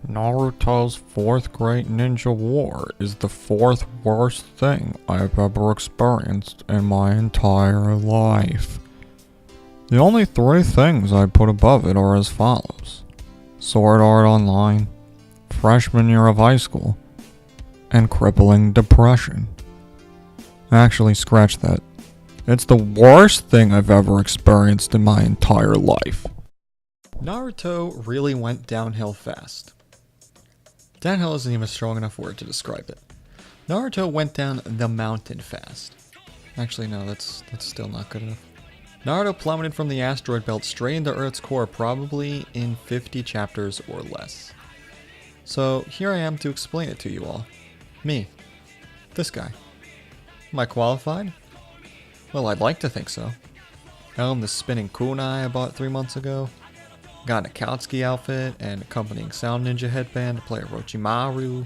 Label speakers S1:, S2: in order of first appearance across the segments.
S1: Naruto's fourth great ninja war is the fourth worst thing I've ever experienced in my entire life. The only three things I'd put above it are as follows: Sword Art Online, freshman year of high school, and crippling depression. Actually, scratch that. It's the worst thing I've ever experienced in my entire life. Naruto really went downhill fast. Downhill isn't even a strong enough word to describe it. Naruto went down the mountain fast. Actually, no, that's still not good enough. Naruto plummeted from the asteroid belt straight into Earth's core probably in 50 chapters or less. So here I am to explain it to you all. Me. This guy. Am I qualified? Well, I'd like to think so. I own the spinning kunai I bought 3 months ago. Got an Akatsuki outfit and accompanying Sound Ninja headband to play Orochimaru.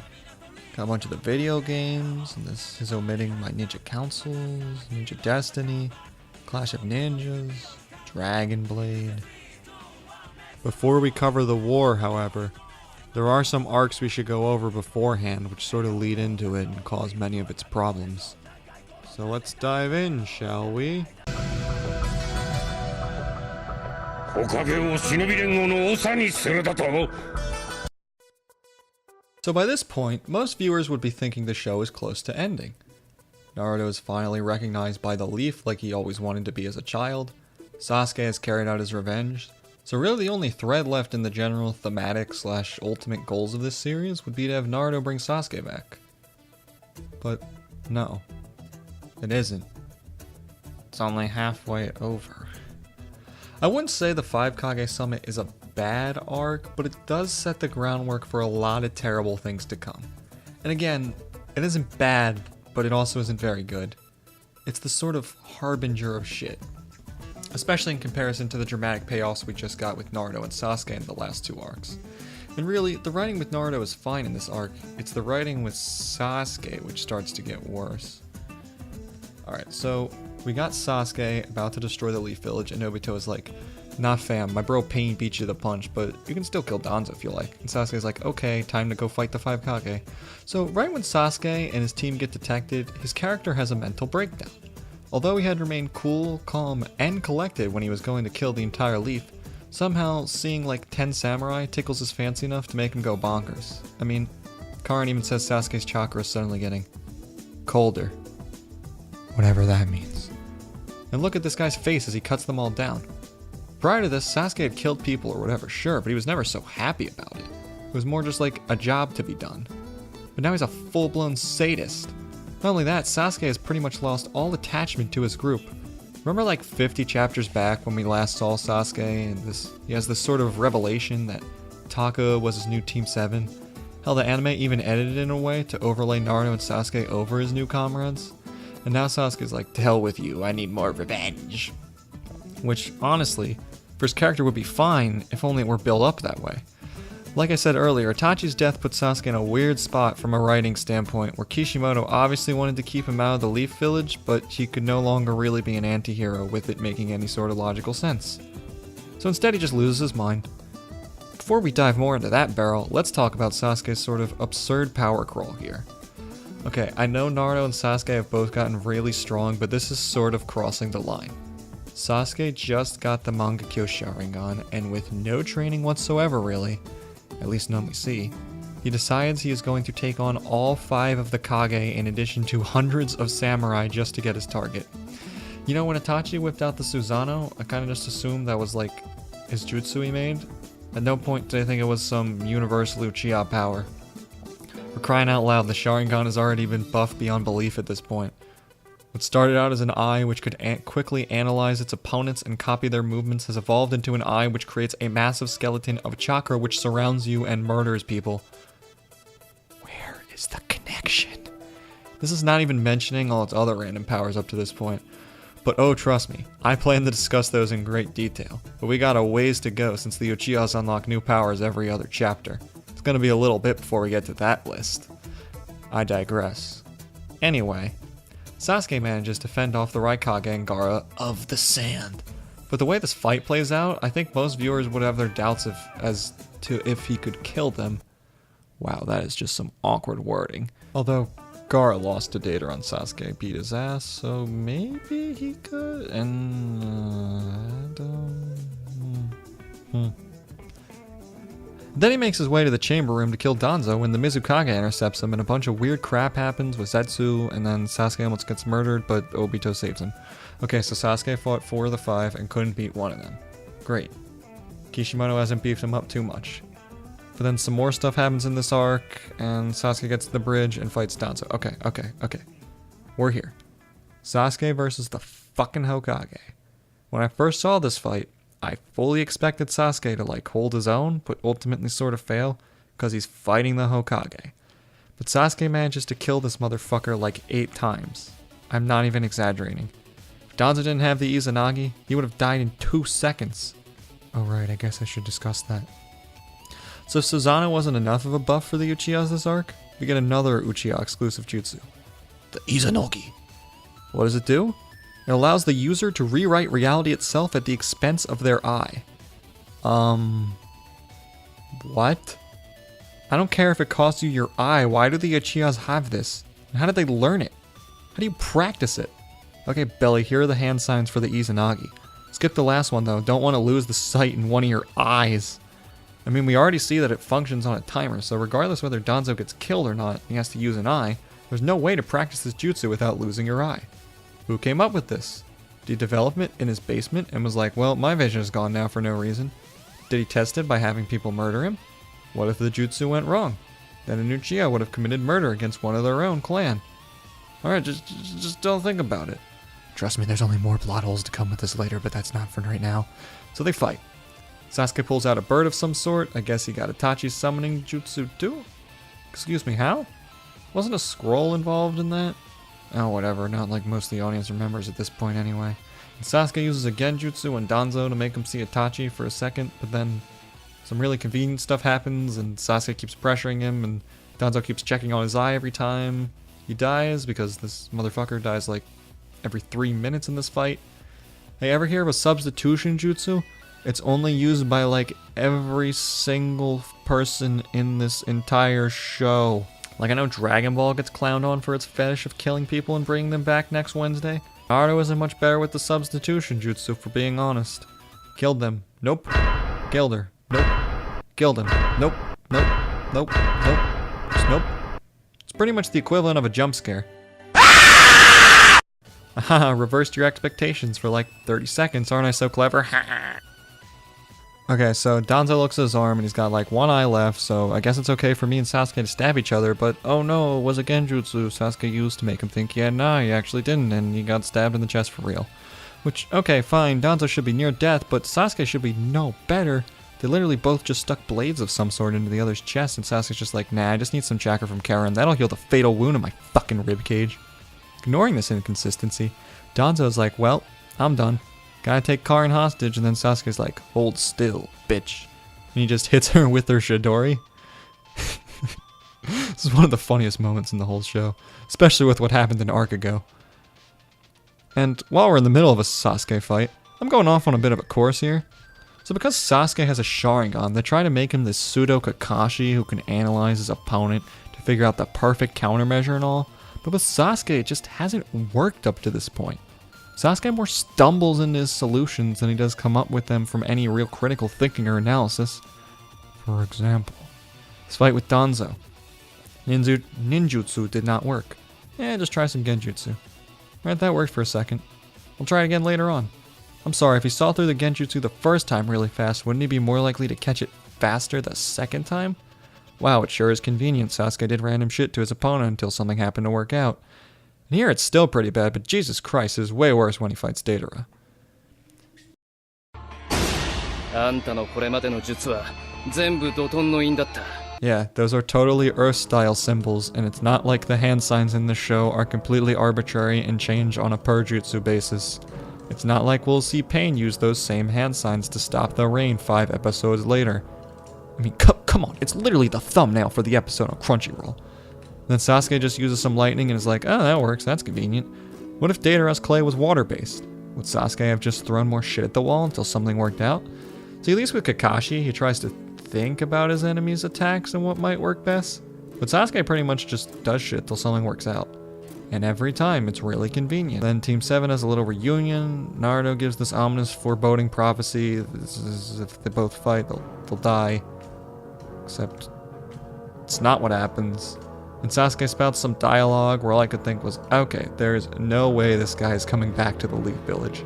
S1: Got a bunch of the video games, and this is omitting my Ninja Councils, Ninja Destiny, Clash of Ninjas, Dragon Blade. Before we cover the war, however, there are some arcs we should go over beforehand which sort of lead into it and cause many of its problems. So let's dive in, shall we? So by this point, most viewers would be thinking the show is close to ending. Naruto is finally recognized by the Leaf like he always wanted to be as a child. Sasuke has carried out his revenge. So really the only thread left in the general thematic / ultimate goals of this series would be to have Naruto bring Sasuke back. But no, it isn't. It's only halfway over. I wouldn't say the 5 Kage Summit is a bad arc, but it does set the groundwork for a lot of terrible things to come. And again, it isn't bad, but it also isn't very good. It's the sort of harbinger of shit. Especially in comparison to the dramatic payoffs we just got with Naruto and Sasuke in the last 2 arcs. And really, the writing with Naruto is fine in this arc. It's the writing with Sasuke which starts to get worse. Alright, so we got Sasuke about to destroy the Leaf Village, and Obito is like, "Nah fam, my bro Pain beat you to the punch, but you can still kill Danzo if you like." And Sasuke's like, "Okay, time to go fight the 5 Kage." So right when Sasuke and his team get detected, his character has a mental breakdown. Although he had remained cool, calm, and collected when he was going to kill the entire Leaf, somehow seeing like 10 samurai tickles his fancy enough to make him go bonkers. I mean, Karin even says Sasuke's chakra is suddenly getting colder. Whatever that means. And look at this guy's face as he cuts them all down. Prior to this, Sasuke had killed people or whatever, sure, but he was never so happy about it. It was more just like a job to be done. But now he's a full-blown sadist. Not only that, Sasuke has pretty much lost all attachment to his group. Remember like 50 chapters back when we last saw Sasuke and he has this sort of revelation that Taka was his new Team 7? Hell, the anime even edited it in a way to overlay Naruto and Sasuke over his new comrades. And now Sasuke's like, "To hell with you, I need more revenge." Which, honestly, for his character would be fine if only it were built up that way. Like I said earlier, Itachi's death put Sasuke in a weird spot from a writing standpoint, where Kishimoto obviously wanted to keep him out of the Leaf Village, but he could no longer really be an anti-hero with it making any sort of logical sense. So instead he just loses his mind. Before we dive more into that barrel, let's talk about Sasuke's sort of absurd power crawl here. Okay, I know Naruto and Sasuke have both gotten really strong, but this is sort of crossing the line. Sasuke just got the Mangekyo Sharingan, and with no training whatsoever really, at least none we see, he decides he is going to take on all 5 of the Kage in addition to hundreds of samurai just to get his target. You know, when Itachi whipped out the Susanoo, I kinda just assumed that was like his jutsu he made. At no point did I think it was some universal Uchiha power. For crying out loud, the Sharingan has already been buffed beyond belief at this point. What started out as an eye which could quickly analyze its opponents and copy their movements has evolved into an eye which creates a massive skeleton of chakra which surrounds you and murders people. Where is the connection? This is not even mentioning all its other random powers up to this point. But oh, trust me, I plan to discuss those in great detail. But we got a ways to go since the Uchihas unlock new powers every other chapter. It's gonna be a little bit before we get to that list. I digress. Anyway, Sasuke manages to fend off the Raikage and Gaara of the Sand. But the way this fight plays out, I think most viewers would have their doubts as to if he could kill them. Wow, that is just some awkward wording. Although, Gaara lost to Datara on Sasuke, beat his ass, so maybe he could, and... Then he makes his way to the chamber room to kill Danzo when the Mizukage intercepts him and a bunch of weird crap happens with Zetsu, and then Sasuke almost gets murdered, but Obito saves him. Okay, so Sasuke fought 4 of the 5 and couldn't beat one of them. Great. Kishimoto hasn't beefed him up too much. But then some more stuff happens in this arc, and Sasuke gets to the bridge and fights Danzo. Okay. We're here. Sasuke versus the fucking Hokage. When I first saw this fight, I fully expected Sasuke to like hold his own, but ultimately sort of fail, because he's fighting the Hokage. But Sasuke manages to kill this motherfucker like 8 times. I'm not even exaggerating. If Danzo didn't have the Izanagi, he would have died in 2 seconds. Oh right, I guess I should discuss that. So if Susanoo wasn't enough of a buff for the Uchihas this arc, we get another Uchiha exclusive jutsu. The Izanagi. What does it do? It allows the user to rewrite reality itself at the expense of their eye. What? I don't care if it costs you your eye, why do the Uchihas have this? And how did they learn it? How do you practice it? Okay, Belly, here are the hand signs for the Izanagi. Skip the last one though, don't want to lose the sight in one of your eyes. I mean, we already see that it functions on a timer, so regardless whether Danzo gets killed or not, he has to use an eye, there's no way to practice this jutsu without losing your eye. Who came up with this? Did he develop it in his basement and was like, well, my vision is gone now for no reason? Did he test it by having people murder him? What if the jutsu went wrong? Then an Uchiha would have committed murder against one of their own clan. Alright, just don't think about it. Trust me, there's only more plot holes to come with this later, but that's not for right now. So they fight. Sasuke pulls out a bird of some sort. I guess he got Itachi's summoning jutsu too? Excuse me, how? Wasn't a scroll involved in that? Oh, whatever, not like most of the audience remembers at this point anyway. And Sasuke uses a genjutsu and Danzo to make him see Itachi for a second, but then some really convenient stuff happens and Sasuke keeps pressuring him and Danzo keeps checking on his eye every time he dies because this motherfucker dies like every 3 minutes in this fight. Hey, ever hear of a substitution jutsu? It's only used by like every single person in this entire show. Like I know Dragon Ball gets clowned on for its fetish of killing people and bringing them back next Wednesday. Naruto isn't much better with the substitution jutsu, for being honest. Killed them. Nope. Killed her. Nope. Killed him. Nope. Nope. Nope. Nope. Just nope. It's pretty much the equivalent of a jump scare. Haha, reversed your expectations for like 30 seconds. Aren't I so clever? Okay, so Danzo looks at his arm and he's got like one eye left, so I guess it's okay for me and Sasuke to stab each other, but oh no, it was a genjutsu Sasuke used to make him think he had an eye. He actually didn't, and he got stabbed in the chest for real. Which, okay, fine, Danzo should be near death, but Sasuke should be no better. They literally both just stuck blades of some sort into the other's chest, and Sasuke's just like, nah, I just need some chakra from Kara, and that'll heal the fatal wound in my fucking ribcage. Ignoring this inconsistency, Danzo's like, well, I'm done. Gotta take Karin hostage, and then Sasuke's like, hold still, bitch. And he just hits her with her Chidori. This is one of the funniest moments in the whole show, especially with what happened an arc ago. And while we're in the middle of a Sasuke fight, I'm going off on a bit of a course here. So because Sasuke has a Sharingan, they try to make him this pseudo Kakashi who can analyze his opponent to figure out the perfect countermeasure and all. But with Sasuke, it just hasn't worked up to this point. Sasuke more stumbles into his solutions than he does come up with them from any real critical thinking or analysis. For example, this fight with Danzo. Ninjutsu did not work. Just try some genjutsu. Right, that worked for a second. We'll try it again later on. I'm sorry, if he saw through the genjutsu the first time really fast, wouldn't he be more likely to catch it faster the second time? Wow, it sure is convenient Sasuke did random shit to his opponent until something happened to work out. And here it's still pretty bad, but Jesus Christ, it's way worse when he fights Datara. Yeah, those are totally Earth-style symbols, and it's not like the hand signs in the show are completely arbitrary and change on a per-jutsu basis. It's not like we'll see Pain use those same hand signs to stop the rain 5 episodes later. I mean, come on, it's literally the thumbnail for the episode on Crunchyroll. Then Sasuke just uses some lightning and is like, oh, that works, that's convenient. What if Datara's clay was water-based? Would Sasuke have just thrown more shit at the wall until something worked out? See, at least with Kakashi, he tries to think about his enemy's attacks and what might work best. But Sasuke pretty much just does shit till something works out. And every time, it's really convenient. Then Team 7 has a little reunion. Naruto gives this ominous foreboding prophecy. This is if they both fight, they'll die. Except, it's not what happens. And Sasuke spouts some dialogue where all I could think was, okay, there's no way this guy is coming back to the Leaf Village.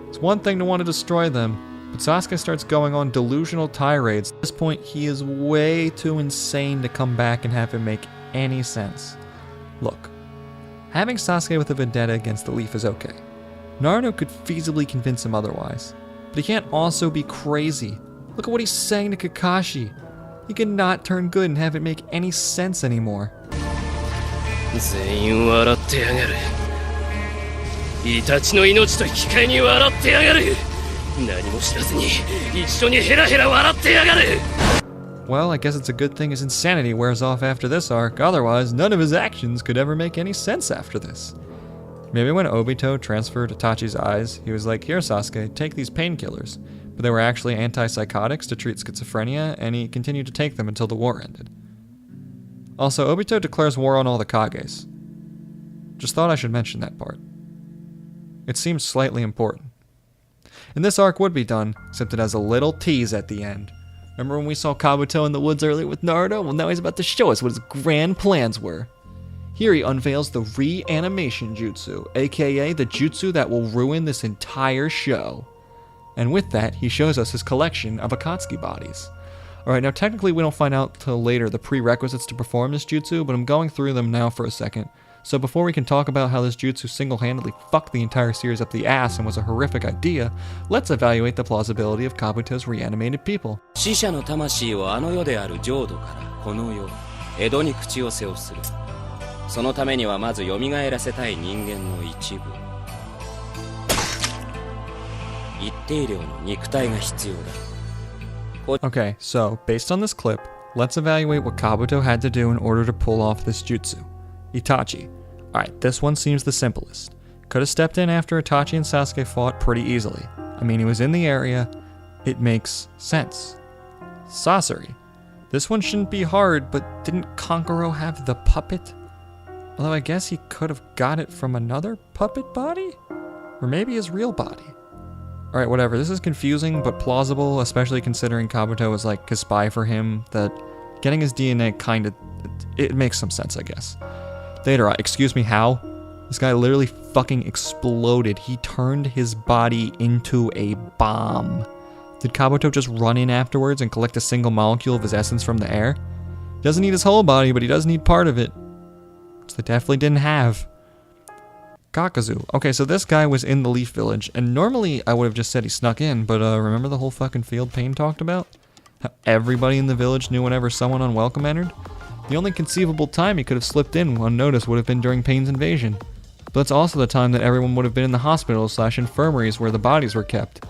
S1: It's one thing to want to destroy them, but Sasuke starts going on delusional tirades. At this point, he is way too insane to come back and have it make any sense. Look. Having Sasuke with a vendetta against the Leaf is okay. Naruto could feasibly convince him otherwise. But he can't also be crazy. Look at what he's saying to Kakashi. He cannot turn good and have it make any sense anymore. Well, I guess it's a good thing his insanity wears off after this arc, otherwise none of his actions could ever make any sense after this. Maybe when Obito transferred Itachi's eyes, he was like, here Sasuke, take these painkillers. But they were actually antipsychotics to treat schizophrenia, and he continued to take them until the war ended. Also, Obito declares war on all the Kages. Just thought I should mention that part. It seems slightly important. And this arc would be done, except it has a little tease at the end. Remember when we saw Kabuto in the woods earlier with Naruto? Well, now he's about to show us what his grand plans were. Here he unveils the Reanimation Jutsu, aka the jutsu that will ruin this entire show. And with that, he shows us his collection of Akatsuki bodies. Alright, now technically we don't find out till later the prerequisites to perform this jutsu, but I'm going through them now for a second. So before we can talk about how this jutsu single-handedly fucked the entire series up the ass and was a horrific idea, let's evaluate the plausibility of Kabuto's reanimated people. Okay, so based on this clip, let's evaluate what Kabuto had to do in order to pull off this jutsu. Itachi. Alright, this one seems the simplest. Could have stepped in after Itachi and Sasuke fought pretty easily. I mean, he was in the area. It makes sense. Sasori. This one shouldn't be hard, but didn't Kankuro have the puppet? Although I guess he could have got it from another puppet body? Or maybe his real body. Alright, whatever. This is confusing, but plausible, especially considering Kabuto was like a spy for him, that getting his DNA kinda... it makes some sense, I guess. Theodora, excuse me, how? This guy literally fucking exploded. He turned his body into a bomb. Did Kabuto just run in afterwards and collect a single molecule of his essence from the air? He doesn't need his whole body, but he does need part of it. Which they definitely didn't have. Kakazu. Okay, so this guy was in the Leaf Village, and normally I would have just said he snuck in, but remember the whole fucking field Pain talked about? How everybody in the village knew whenever someone unwelcome entered? The only conceivable time he could have slipped in unnoticed would have been during Pain's invasion. But that's also the time that everyone would have been in the hospitals/infirmaries where the bodies were kept.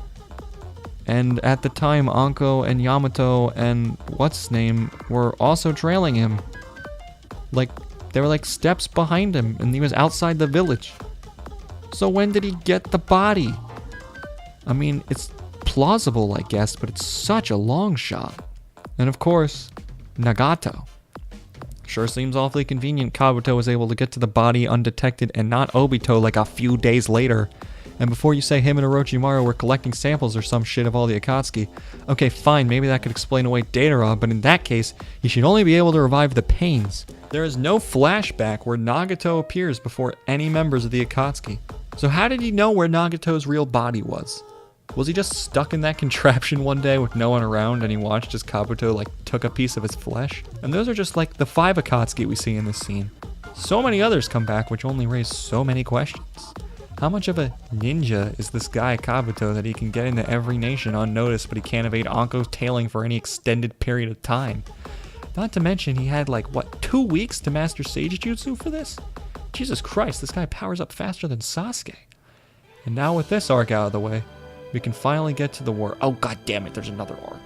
S1: And at the time, Anko and Yamato and what's-his-name were also trailing him. Like, they were like steps behind him, and he was outside the village. So when did he get the body? I mean, it's plausible, I guess, but it's such a long shot. And of course, Nagato. Sure seems awfully convenient Kabuto was able to get to the body undetected and not Obito like a few days later. And before you say him and Orochimaru were collecting samples or some shit of all the Akatsuki, okay, fine, maybe that could explain away Datara, but in that case, he should only be able to revive the Pains. There is no flashback where Nagato appears before any members of the Akatsuki. So how did he know where Nagato's real body was? Was he just stuck in that contraption one day with no one around and he watched as Kabuto like took a piece of his flesh? And those are just like the 5 Akatsuki we see in this scene. So many others come back which only raise so many questions. How much of a ninja is this guy Kabuto that he can get into every nation unnoticed but he can't evade Anko's tailing for any extended period of time? Not to mention he had like, what, 2 weeks to master Sage Jutsu for this? Jesus Christ, this guy powers up faster than Sasuke. And now with this arc out of the way, we can finally get to the war. Oh god damn it, there's another arc.